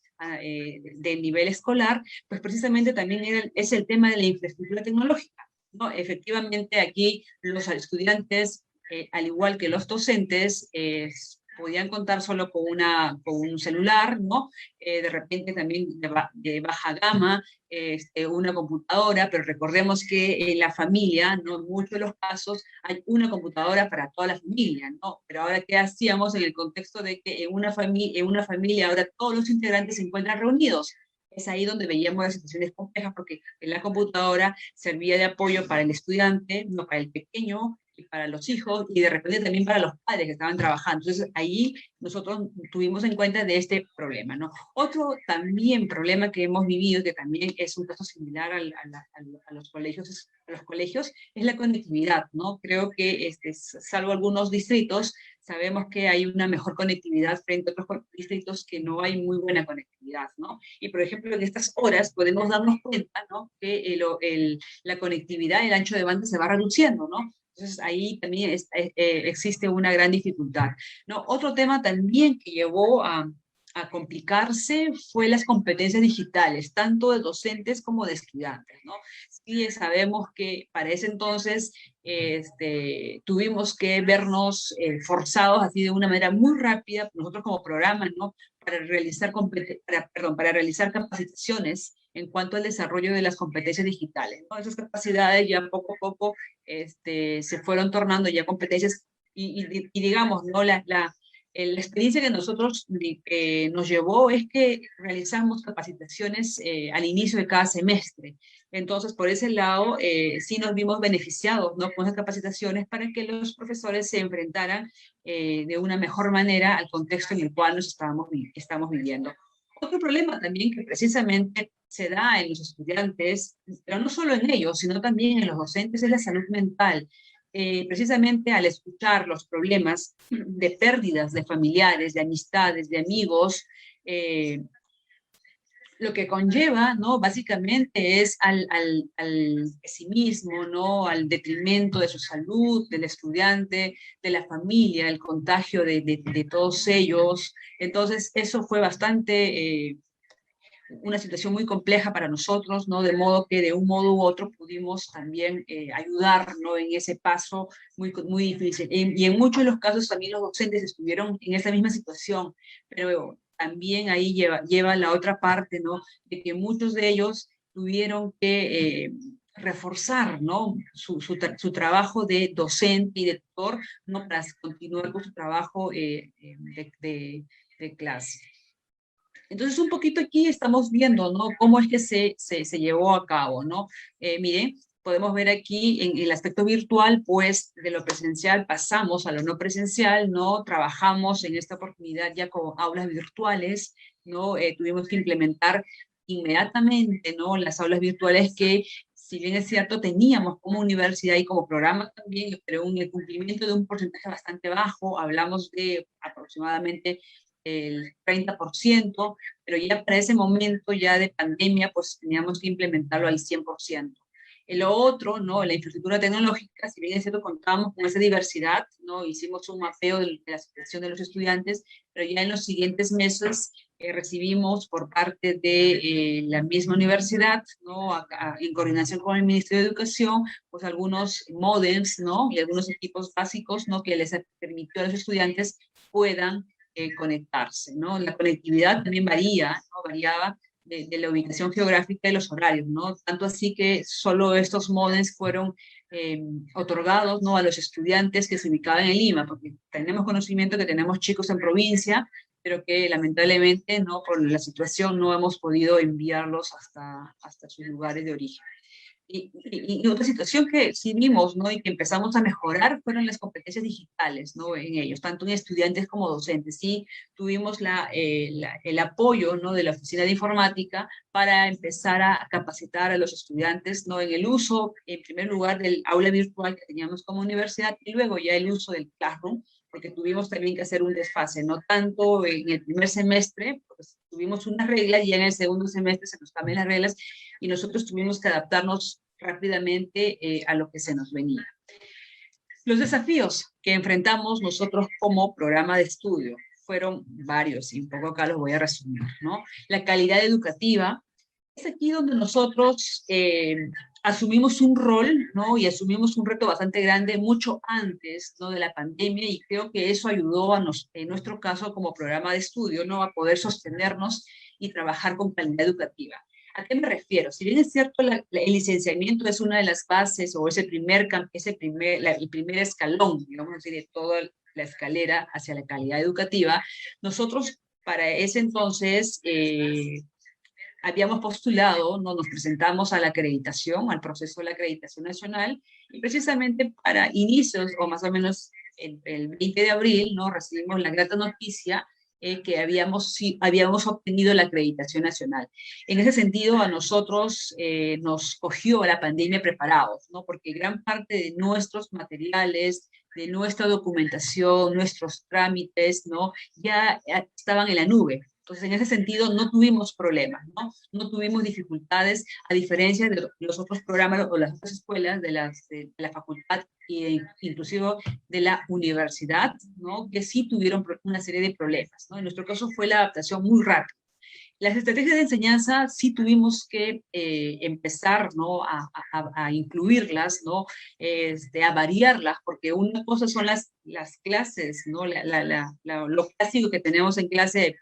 S7: del nivel escolar, pues precisamente también es el tema de la infraestructura tecnológica, ¿no? Efectivamente aquí los estudiantes, al igual que los docentes, podían contar solo con un celular, ¿no? De repente también de baja gama, una computadora, pero recordemos que en la familia, ¿no? En muchos de los casos hay una computadora para toda la familia, ¿no? Pero ahora, ¿qué hacíamos en el contexto de que en una familia ahora todos los integrantes se encuentran reunidos? Es ahí donde veíamos las situaciones complejas, porque en la computadora servía de apoyo para el estudiante, no para el pequeño, y para los hijos, y de repente también para los padres que estaban trabajando. Entonces, ahí nosotros tuvimos en cuenta de este problema, ¿no? Otro también problema que hemos vivido, que también es un caso similar a los colegios, es la conectividad, ¿no? Creo que, salvo algunos distritos, sabemos que hay una mejor conectividad frente a otros distritos que no hay muy buena conectividad, ¿no? Y, por ejemplo, en estas horas podemos darnos cuenta, ¿no? Que la conectividad, el ancho de banda se va reduciendo, ¿no? Entonces ahí también existe una gran dificultad, ¿no? Otro tema también que llevó a complicarse fue las competencias digitales, tanto de docentes como de estudiantes, ¿no? Sí, sabemos que para ese entonces tuvimos que vernos forzados así de una manera muy rápida, nosotros como programa, ¿no? Para realizar capacitaciones en cuanto al desarrollo de las competencias digitales, ¿no? Esas capacidades ya poco a poco se fueron tornando ya competencias y digamos, ¿no? La experiencia que nosotros nos llevó es que realizamos capacitaciones al inicio de cada semestre. Entonces, por ese lado, sí nos vimos beneficiados, ¿no? Con esas capacitaciones para que los profesores se enfrentaran de una mejor manera al contexto en el cual estamos viviendo. Otro problema también que precisamente se da en los estudiantes, pero no solo en ellos, sino también en los docentes, es la salud mental. Precisamente al escuchar los problemas de pérdidas de familiares, de amistades, de amigos, lo que conlleva, ¿no? Básicamente es al pesimismo, ¿no? Al detrimento de su salud, del estudiante, de la familia, el contagio de todos ellos. Entonces, eso fue bastante, una situación muy compleja para nosotros, ¿no? De modo que de un modo u otro pudimos también ayudar, ¿no? En ese paso muy difícil. Y en muchos de los casos también los docentes estuvieron en esa misma situación, pero también ahí lleva la otra parte, ¿no? De que muchos de ellos tuvieron que reforzar, ¿no? Su trabajo de docente y de tutor, ¿no? Para continuar con su trabajo de clase. Entonces, un poquito aquí estamos viendo, ¿no? Cómo es que se llevó a cabo, ¿no? Miren, podemos ver aquí en el aspecto virtual, pues, de lo presencial pasamos a lo no presencial, ¿no? Trabajamos en esta oportunidad ya con aulas virtuales, ¿no? Tuvimos que implementar inmediatamente, ¿no? Las aulas virtuales que, si bien es cierto, teníamos como universidad y como programa también, pero el cumplimiento de un porcentaje bastante bajo, hablamos de aproximadamente el 30%, pero ya para ese momento ya de pandemia, pues teníamos que implementarlo al 100%. Lo otro, ¿no? La infraestructura tecnológica, si bien es cierto, contábamos con esa diversidad, ¿no? Hicimos un mapeo de la situación de los estudiantes, pero ya en los siguientes meses recibimos por parte de la misma universidad, ¿no? En coordinación con el Ministerio de Educación, pues algunos modems, ¿no? Y algunos equipos básicos, ¿no? Que les permitió a los estudiantes puedan conectarse, ¿no? La conectividad también variaba de la ubicación geográfica y los horarios, ¿no? Tanto así que solo estos modems fueron otorgados, ¿no? A los estudiantes que se ubicaban en Lima, porque tenemos conocimiento que tenemos chicos en provincia, pero que lamentablemente, ¿no? Por la situación no hemos podido enviarlos hasta sus lugares de origen. Y otra situación que sí vimos, ¿no? Y que empezamos a mejorar fueron las competencias digitales, ¿no? En ellos, tanto en estudiantes como docentes. Sí tuvimos el apoyo, ¿no? De la Oficina de Informática para empezar a capacitar a los estudiantes, ¿no? En el uso, en primer lugar, del aula virtual que teníamos como universidad y luego ya el uso del Classroom, porque tuvimos también que hacer un desfase, no tanto en el primer semestre, pues tuvimos unas reglas y en el segundo semestre se nos cambian las reglas y nosotros tuvimos que adaptarnos rápidamente a lo que se nos venía. Los desafíos que enfrentamos nosotros como programa de estudio fueron varios y un poco acá los voy a resumir, ¿no? La calidad educativa es aquí donde nosotros asumimos un rol, ¿no? Y asumimos un reto bastante grande mucho antes, ¿no? De la pandemia y creo que eso ayudó en nuestro caso como programa de estudio, ¿no? A poder sostenernos y trabajar con calidad educativa. ¿A qué me refiero? Si bien es cierto, el licenciamiento es una de las bases o el primer escalón, digamos así, de toda la escalera hacia la calidad educativa, nosotros para ese entonces habíamos postulado, ¿no? Nos presentamos a la acreditación, al proceso de la acreditación nacional, y precisamente para inicios, o más o menos el 20 de abril, ¿no? Recibimos la grata noticia que habíamos obtenido la acreditación nacional. En ese sentido, a nosotros nos cogió la pandemia preparados, ¿no? Porque gran parte de nuestros materiales, de nuestra documentación, nuestros trámites, ¿no? Ya estaban en la nube. Entonces, en ese sentido, no tuvimos problemas, ¿no? No tuvimos dificultades, a diferencia de los otros programas o las otras escuelas de la facultad e inclusive de la universidad, ¿no? Que sí tuvieron una serie de problemas, ¿no? En nuestro caso fue la adaptación muy rápida. Las estrategias de enseñanza sí tuvimos que empezar, ¿no? a incluirlas, ¿no? A variarlas, porque una cosa son las clases, ¿no? Lo clásico que tenemos en clase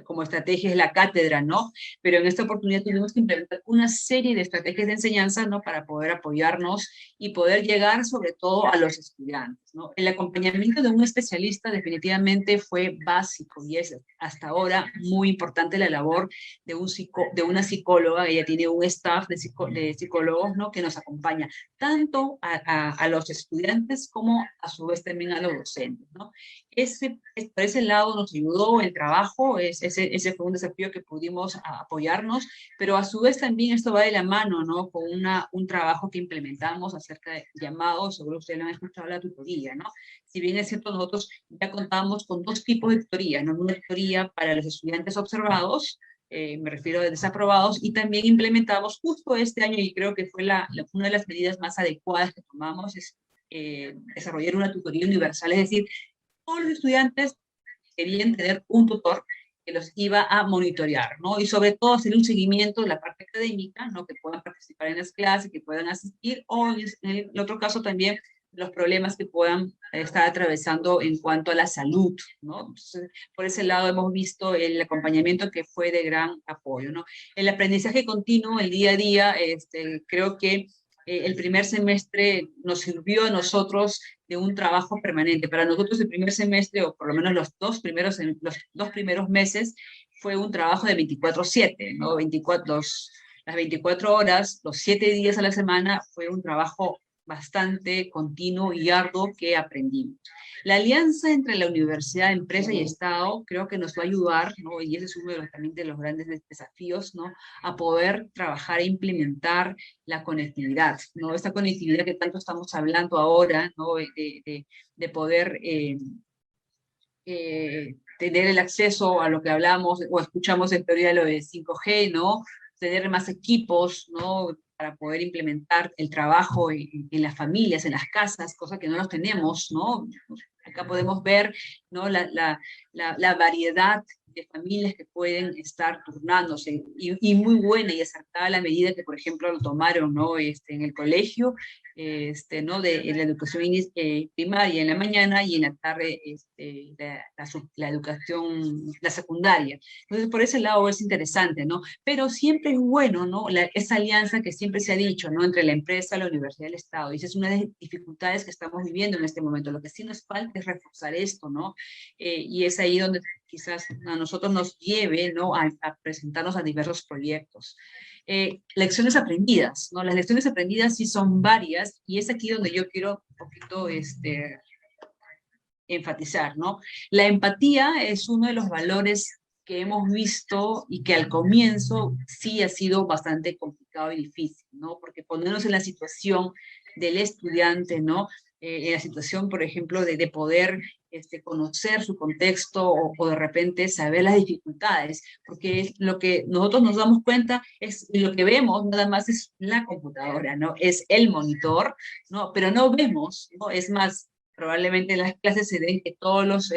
S7: como estrategia es la cátedra, ¿no? Pero en esta oportunidad tuvimos que implementar una serie de estrategias de enseñanza, ¿no? Para poder apoyarnos y poder llegar sobre todo a los estudiantes, ¿no? El acompañamiento de un especialista definitivamente fue básico y es hasta ahora muy importante la labor de una psicóloga. Ella tiene un staff de psicólogos, ¿no? Que nos acompaña tanto a los estudiantes como a su vez también a los docentes, ¿no? Por ese lado nos ayudó el trabajo, ese fue un desafío que pudimos apoyarnos, pero a su vez también esto va de la mano, ¿no? Con un trabajo que implementamos acerca de llamados, seguro ustedes lo han escuchado, la tutoría, ¿no? Si bien es cierto, nosotros ya contábamos con dos tipos de tutoría, ¿no? Una tutoría para los estudiantes observados, me refiero a desaprobados, y también implementamos justo este año, y creo que fue una de las medidas más adecuadas que tomamos, es desarrollar una tutoría universal, es decir, todos los estudiantes querían tener un tutor que los iba a monitorear, ¿no? Y sobre todo hacer un seguimiento de la parte académica, ¿no? Que puedan participar en las clases, que puedan asistir, o en el otro caso también los problemas que puedan estar atravesando en cuanto a la salud, ¿no? Entonces, por ese lado hemos visto el acompañamiento que fue de gran apoyo, ¿no? El aprendizaje continuo, el día a día, creo que el primer semestre nos sirvió a nosotros de un trabajo permanente. Para nosotros el primer semestre, o por lo menos los dos primeros meses, fue un trabajo de 24/7, ¿no? Las 24 horas, los 7 días a la semana, fue un trabajo bastante continuo y arduo que aprendimos. La alianza entre la universidad, empresa y Estado creo que nos va a ayudar, ¿no? Y ese es uno también de los grandes desafíos, ¿no? A poder trabajar e implementar la conectividad, ¿no? Esta conectividad que tanto estamos hablando ahora, ¿no? De poder tener el acceso a lo que hablamos o escuchamos en teoría de lo de 5G, ¿no? Tener más equipos, ¿no? Para poder implementar el trabajo en las familias, en las casas, cosa que no los tenemos, ¿no? Acá podemos ver, ¿no? la variedad de familias que pueden estar turnándose, y muy buena y acertada la medida que, por ejemplo, lo tomaron, ¿no? En el colegio, ¿no? En la educación primaria en la mañana, y en la tarde la educación, la secundaria. Entonces, por ese lado es interesante, ¿no? Pero siempre es bueno, ¿no? Esa alianza que siempre se ha dicho, ¿no? Entre la empresa, la universidad y el Estado. Y esa es una de las dificultades que estamos viviendo en este momento. Lo que sí nos falta es reforzar esto, ¿no? Y es ahí donde quizás a nosotros nos lleve, ¿no? a presentarnos a diversos proyectos. Lecciones aprendidas, ¿no? Las lecciones aprendidas sí son varias, y es aquí donde yo quiero un poquito enfatizar, ¿no? La empatía es uno de los valores que hemos visto y que al comienzo sí ha sido bastante complicado y difícil, ¿no? Porque ponernos en la situación del estudiante, ¿no? En la situación, por ejemplo, de poder conocer su contexto, o de repente saber las dificultades, porque lo que nosotros nos damos cuenta es, y lo que vemos nada más es la computadora, ¿no? Es el monitor, ¿no? Pero no vemos, ¿no? Es más, probablemente en las clases se den que todos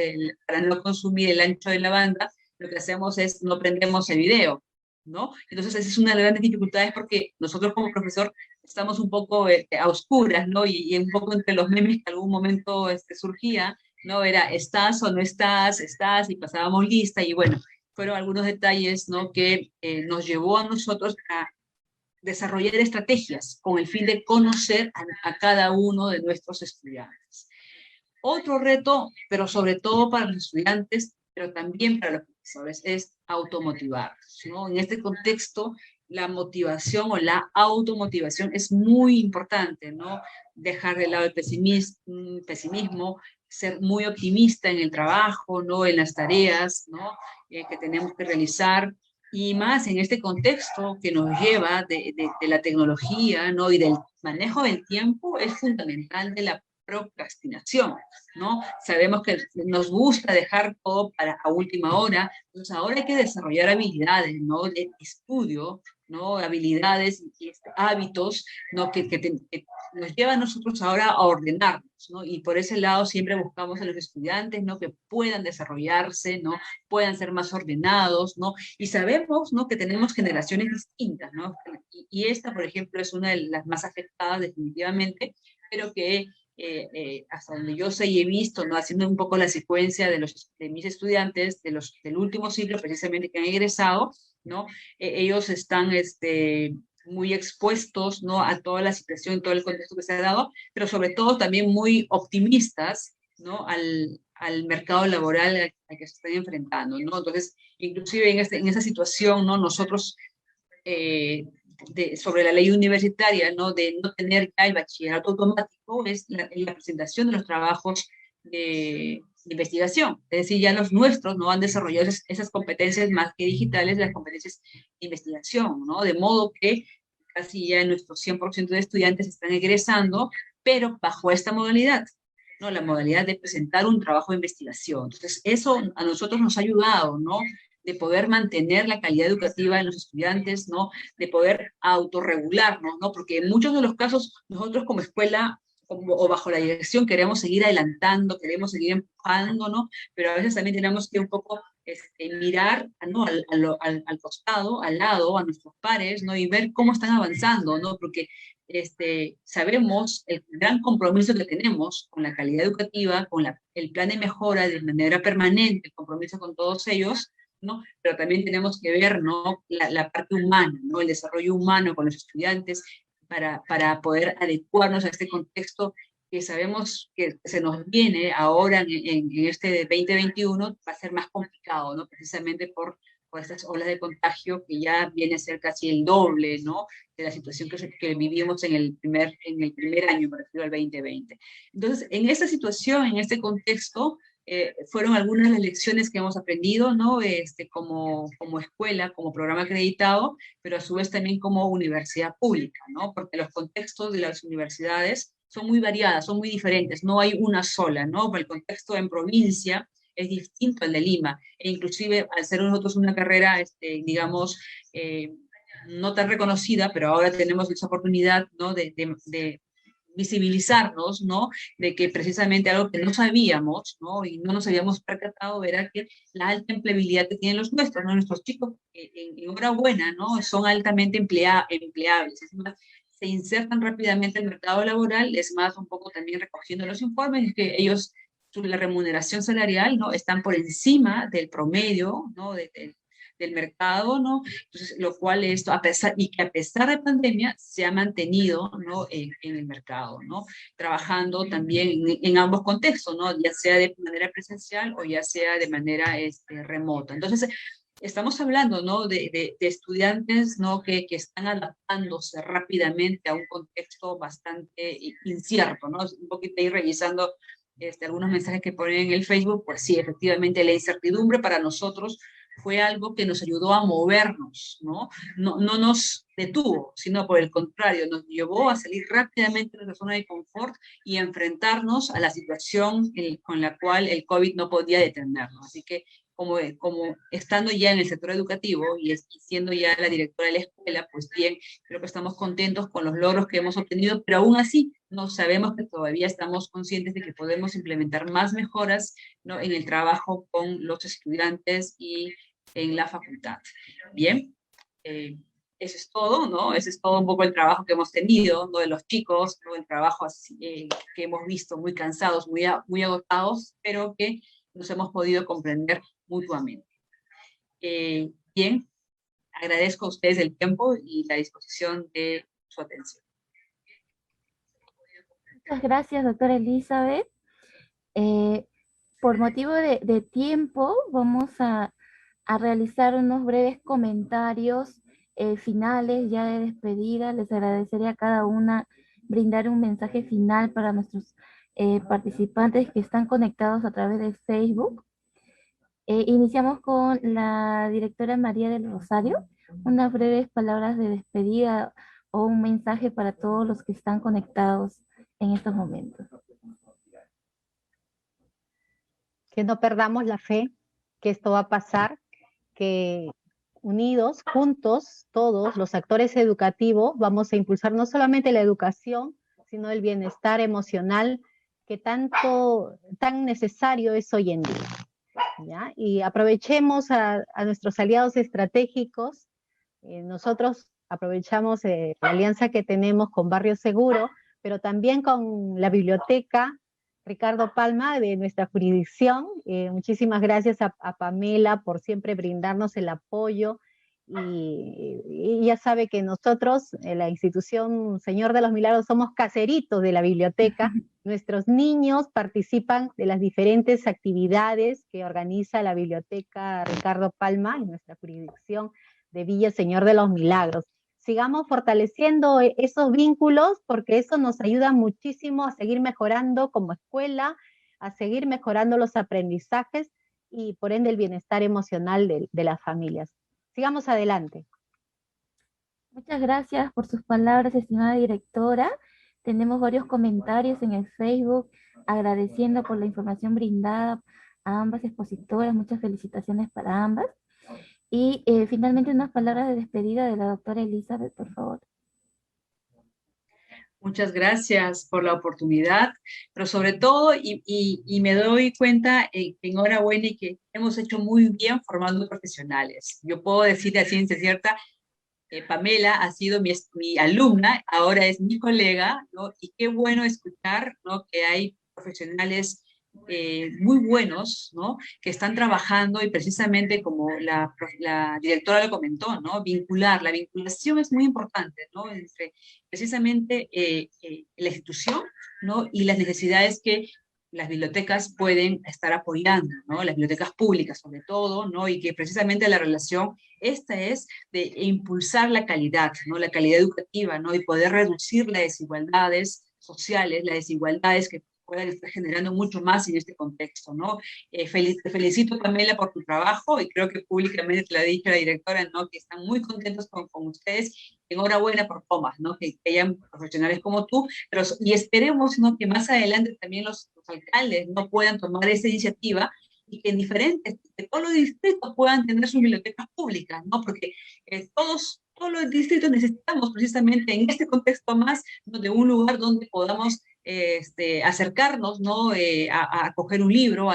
S7: para no consumir el ancho de la banda, lo que hacemos es no prendemos el video, ¿no? Entonces esa es una de las grandes dificultades, porque nosotros como profesor estamos un poco a oscuras, ¿no? Y un poco entre los memes que algún momento surgía, ¿no? Era, ¿estás o no estás? Estás, y pasábamos lista, y bueno, fueron algunos detalles, ¿no? Que nos llevó a nosotros a desarrollar estrategias con el fin de conocer a cada uno de nuestros estudiantes. Otro reto, pero sobre todo para los estudiantes, pero también para los profesores, es automotivarlos, ¿no? En este contexto, la motivación o la automotivación es muy importante, ¿no? Dejar de lado el pesimismo, ser muy optimista en el trabajo, ¿no? En las tareas, ¿no? Que tenemos que realizar, y más en este contexto que nos lleva de la tecnología, ¿no? Y del manejo del tiempo, es fundamental de la procrastinación, ¿no? Sabemos que nos gusta dejar todo a última hora, entonces ahora hay que desarrollar habilidades, ¿no? De estudio, ¿no? Habilidades y hábitos, ¿no? Que nos llevan a nosotros ahora a ordenarnos, ¿no? Y por ese lado siempre buscamos a los estudiantes, ¿no? Que puedan desarrollarse, ¿no? Puedan ser más ordenados, ¿no? Y sabemos, ¿no? Que tenemos generaciones distintas, ¿no? Y esta, por ejemplo, es una de las más afectadas definitivamente, pero que hasta donde yo sé y he visto, ¿no? Haciendo un poco la secuencia de mis estudiantes del último ciclo, precisamente, que han egresado, ¿no? Ellos están muy expuestos, ¿no? A toda la situación, todo el contexto que se ha dado, pero sobre todo también muy optimistas, ¿no? Al mercado laboral al que se están enfrentando, ¿no? Entonces, inclusive en esa situación, ¿no? Nosotros sobre la ley universitaria, ¿no? De no tener ya el bachillerato automático, es la presentación de los trabajos de investigación. Es decir, ya los nuestros no han desarrollado esas competencias más que digitales, las competencias de investigación, ¿no? De modo que casi ya nuestros 100% de estudiantes están egresando, pero bajo esta modalidad, ¿no? La modalidad de presentar un trabajo de investigación. Entonces, eso a nosotros nos ha ayudado, ¿no? de poder mantener la calidad educativa en los estudiantes, ¿no? De poder autorregularnos, ¿no? Porque en muchos de los casos nosotros como escuela o bajo la dirección queremos seguir adelantando, queremos seguir empujando, ¿no? Pero a veces también tenemos que un poco mirar, ¿no? al costado, al lado, a nuestros pares, ¿no? Y ver cómo están avanzando, ¿no? Porque sabemos el gran compromiso que tenemos con la calidad educativa, con el plan de mejora de manera permanente, el compromiso con todos ellos, ¿no? Pero también tenemos que ver, ¿no? la parte humana, ¿no? El desarrollo humano con los estudiantes para poder adecuarnos a este contexto que sabemos que se nos viene ahora en este 2021, va a ser más complicado, ¿no? Precisamente por estas olas de contagio que ya viene a ser casi el doble, ¿no? De la situación que vivimos en el primer año, me refiero al 2020. Entonces, en esta situación, en este contexto, fueron algunas de las lecciones que hemos aprendido, ¿no? Como escuela, como programa acreditado, pero a su vez también como universidad pública, ¿no? Porque los contextos de las universidades son muy variadas, son muy diferentes, no hay una sola, ¿no? El contexto en provincia es distinto al de Lima, e inclusive al ser nosotros una carrera, digamos, no tan reconocida, pero ahora tenemos esa oportunidad, ¿no? de visibilizarnos, ¿no? De que precisamente algo que no sabíamos, ¿no? Y no nos habíamos percatado era que la alta empleabilidad que tienen los nuestros, ¿no? Nuestros chicos, en hora buena, ¿no? Son altamente empleables, es más, se insertan rápidamente en el mercado laboral, es más, un poco también recogiendo los informes, es que ellos, la remuneración salarial, ¿no? Están por encima del promedio, ¿no? Del mercado, ¿no? Entonces, lo cual esto, a pesar de pandemia, se ha mantenido, ¿no? en el mercado, ¿no? Trabajando también en ambos contextos, ¿no? Ya sea de manera presencial o ya sea de manera remota. Entonces, estamos hablando, ¿no? de estudiantes, ¿no? Que están adaptándose rápidamente a un contexto bastante incierto, ¿no? Un poquito ahí revisando algunos mensajes que ponen en el Facebook, pues sí, efectivamente la incertidumbre para nosotros fue algo que nos ayudó a movernos, ¿no? No nos detuvo, sino por el contrario, nos llevó a salir rápidamente de nuestra zona de confort y a enfrentarnos a la situación con la cual el COVID no podía detenernos. Así que como estando ya en el sector educativo y siendo ya la directora de la escuela, pues bien, creo que estamos contentos con los logros que hemos obtenido, pero aún así no sabemos que todavía estamos conscientes de que podemos implementar más mejoras, ¿no? En el trabajo con los estudiantes y en la facultad. Bien, eso es todo, ¿no? Ese es todo un poco el trabajo que hemos tenido, ¿no? De los chicos, ¿no? El trabajo así, que hemos visto muy cansados, muy agotados, pero que nos hemos podido comprender mutuamente. Bien, agradezco a ustedes el tiempo y la disposición de su atención.
S1: Muchas gracias, doctora Elizabeth. Por motivo de tiempo, vamos a realizar unos breves comentarios finales ya de despedida. Les agradecería a cada una brindar un mensaje final para nuestros participantes que están conectados a través de Facebook. Iniciamos con la directora María del Rosario. Unas breves palabras de despedida o un mensaje para todos los que están conectados en estos momentos.
S2: Que no perdamos la fe, que esto va a pasar, que unidos, juntos, todos los actores educativos, vamos a impulsar no solamente la educación, sino el bienestar emocional que tan necesario es hoy en día, ¿ya? Y aprovechemos a nuestros aliados estratégicos. Nosotros aprovechamos la alianza que tenemos con Barrio Seguro, pero también con la biblioteca Ricardo Palma de nuestra jurisdicción. Muchísimas gracias a Pamela por siempre brindarnos el apoyo, y ya sabe que nosotros, la institución Señor de los Milagros, somos caseritos de la biblioteca. Nuestros niños participan de las diferentes actividades que organiza la biblioteca Ricardo Palma en nuestra jurisdicción de Villa Señor de los Milagros. Sigamos fortaleciendo esos vínculos, porque eso nos ayuda muchísimo a seguir mejorando como escuela, a seguir mejorando los aprendizajes y por ende el bienestar emocional de las familias. Sigamos adelante.
S1: Muchas gracias por sus palabras, estimada directora. Tenemos varios comentarios en el Facebook agradeciendo por la información brindada a ambas expositoras. Muchas felicitaciones para ambas. Y finalmente unas palabras de despedida de la doctora Elizabeth, por favor.
S7: Muchas gracias por la oportunidad, pero sobre todo, y me doy cuenta que enhorabuena y que hemos hecho muy bien formando profesionales. Yo puedo decir a ciencia cierta, Pamela ha sido mi alumna, ahora es mi colega, ¿no? Y qué bueno escuchar, ¿no? Que hay profesionales muy buenos, ¿no? Que están trabajando y precisamente como la directora lo comentó, ¿no? La vinculación es muy importante, ¿no? Entre precisamente la institución, ¿no? Y las necesidades que las bibliotecas pueden estar apoyando, ¿no? Las bibliotecas públicas sobre todo, ¿no? Y que precisamente la relación esta es de impulsar la calidad, ¿no? La calidad educativa, ¿no? Y poder reducir las desigualdades sociales, las desigualdades que puedan estar generando mucho más en este contexto, ¿no? Te felicito, Pamela, por tu trabajo y creo que públicamente te lo ha dicho la directora, ¿no? Que están muy contentos con ustedes. Enhorabuena por Tomás, ¿no? Que hayan profesionales como tú, y esperemos, ¿no? Que más adelante también los alcaldes no puedan tomar esa iniciativa y que que todos los distritos puedan tener sus bibliotecas públicas, ¿no? Porque todos los distritos necesitamos precisamente en este contexto más, ¿no? De un lugar donde podamos acercarnos, ¿no? A coger un libro,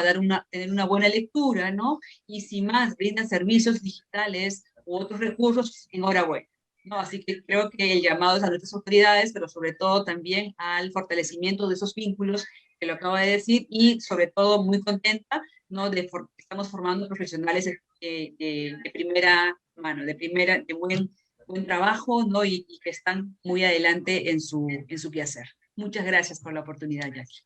S7: tener una buena lectura, ¿no? Y si más brindan servicios digitales u otros recursos, enhorabuena, ¿no? Así que creo que el llamado es a nuestras autoridades, pero sobre todo también al fortalecimiento de esos vínculos que lo acabo de decir, y sobre todo muy contenta, ¿no? Estamos formando profesionales de primera mano, de buen trabajo, ¿no? Y que están muy adelante en su quehacer. Muchas gracias por la oportunidad, Jackie.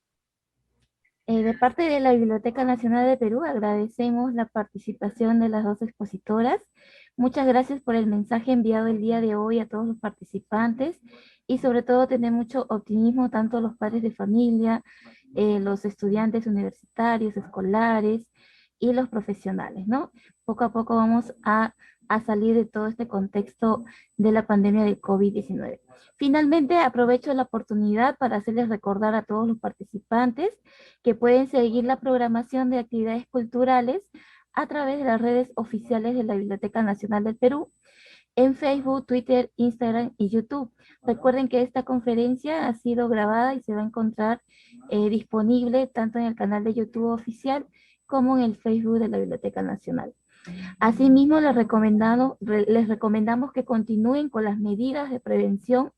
S1: De parte de la Biblioteca Nacional de Perú, agradecemos la participación de las dos expositoras. Muchas gracias por el mensaje enviado el día de hoy a todos los participantes y sobre todo tener mucho optimismo tanto los padres de familia, los estudiantes universitarios, escolares y los profesionales, ¿no? Poco a poco vamos a salir de todo este contexto de la pandemia del COVID-19. Finalmente, aprovecho la oportunidad para hacerles recordar a todos los participantes que pueden seguir la programación de actividades culturales a través de las redes oficiales de la Biblioteca Nacional del Perú, en Facebook, Twitter, Instagram y YouTube. Recuerden que esta conferencia ha sido grabada y se va a encontrar disponible tanto en el canal de YouTube oficial como en el Facebook de la Biblioteca Nacional. Asimismo, les recomendamos que continúen con las medidas de prevención,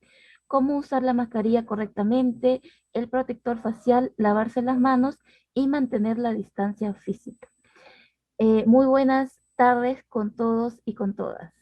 S1: como usar la mascarilla correctamente, el protector facial, lavarse las manos y mantener la distancia física. Muy buenas tardes con todos y con todas.